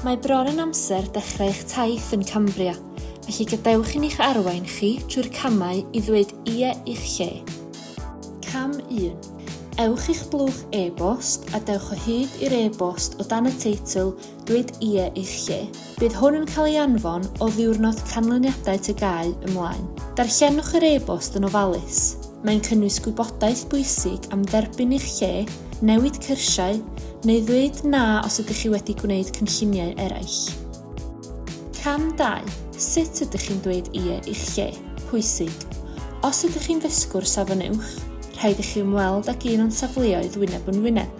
Mae bron yn amser dechrau eich taith yn Cambria, felly gadewch yn eich arwain chi trwy'r camau i ddweud ie i'ch lle. Cam 1. Ewch i'ch blwch e-bost a dewch o hyd i'r e-bost o dan y teitl Ddweud Ie i'ch lle. Bydd hwn yn cael ei anfon o ddiwrnod canlyniadau gael ymlaen. Darllenwch yr e-bost yn ofalus. Mae'n cynnwys gwybodaeth bwysig am dderbyn eich lle, newid cyrsiau, neu ddweud na os ydych chi wedi gwneud cynlluniau eraill. Cam 2. Sut ydych chi'n dweud ie i'ch lle? Pwysig. Os ydych chi'n ddysgwr safon uwch, rhaid i chi ymweld ag un o'n safleoedd wyneb yn wyneb.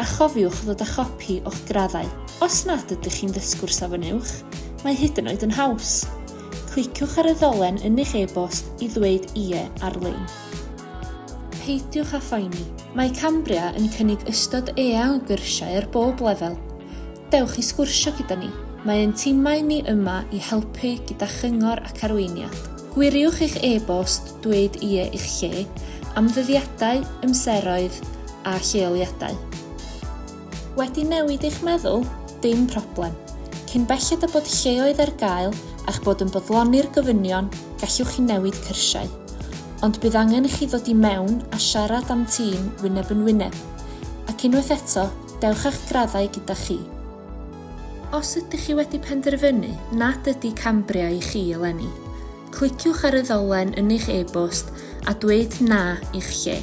A chofiwch ddod â chopi o'ch graddau. Os nad ydych chi'n ddysgwr safon uwch, mae hyd yn oed yn haws. Cliciwch ar y ddolen yn eich e-bost i ddweud ie ar-lein. Peidiwch â phoeni. Mae Cambria yn cynnig ystod eang o gyrsiau ar bob lefel. Dewch i sgwrsio gyda ni. Mae'n timau ni yma i helpu gyda chyngor ac arweiniad. Gwiriwch eich e-bost Ddweud Ie i'ch lle am ddyddiadau, ymseroedd a lleoliadau. Wedi newid eich meddwl? Dim problem. Cyn belled a bod lleoedd ar gael a'ch bod yn bodloni'r gofynion, gallwch chi newid cyrsiau. Ond bydd angen i chi ddod i mewn a siarad am tîm wyneb yn wyneb. Ac unwaith eto, dewch a'ch graddau gyda chi. Os ydych chi wedi penderfynu nad ydy Cambria i chi eleni, cliciwch ar y ddolen yn eich e-bost a dweud na i'ch lle.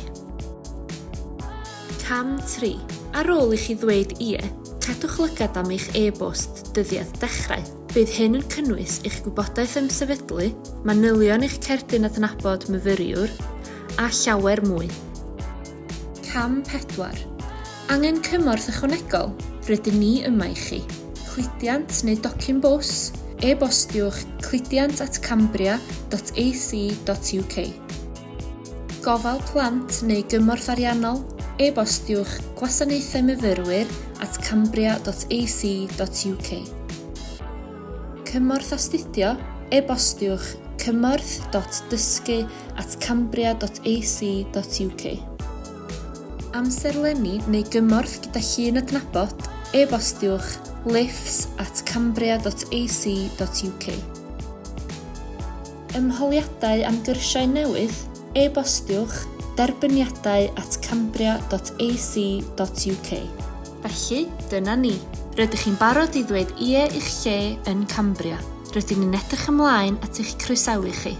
Cam 3. Ar ôl i chi ddweud ie, cadwch lygad am eich e-bost dyddiad dechrau. Bydd hyn yn cynnwys eich gwybodaeth ymsefydlu, manylion eich cerdyn adnabod myfyriwr, a llawer mwy. Cam 4. Angen cymorth ychwanegol? Rydyn ni yma i chi. Chludiant neu docyn bws? E-bostiwch cludiant@cambria.ac.uk. Gofal plant neu gymorth ariannol? E-bostiwch gwasanaethaumyfyrwyr@cambria.ac.uk. Cymorth astudio? E-bostiwch cymorth.dysgu@cambria.ac.uk. Amserlenni neu gymorth gyda llun adnabod? E-bostiwch lifts@cambria.ac.uk. Ymholiadau am gyrsiau newydd? E-bostiwch derbyniadau@cambria.ac.uk. Felly, dyna ni. Rydych chi'n barod i ddweud ie i'ch lle yn Cambria. Rydyn ni'n edrych ymlaen at eich croesawu chi.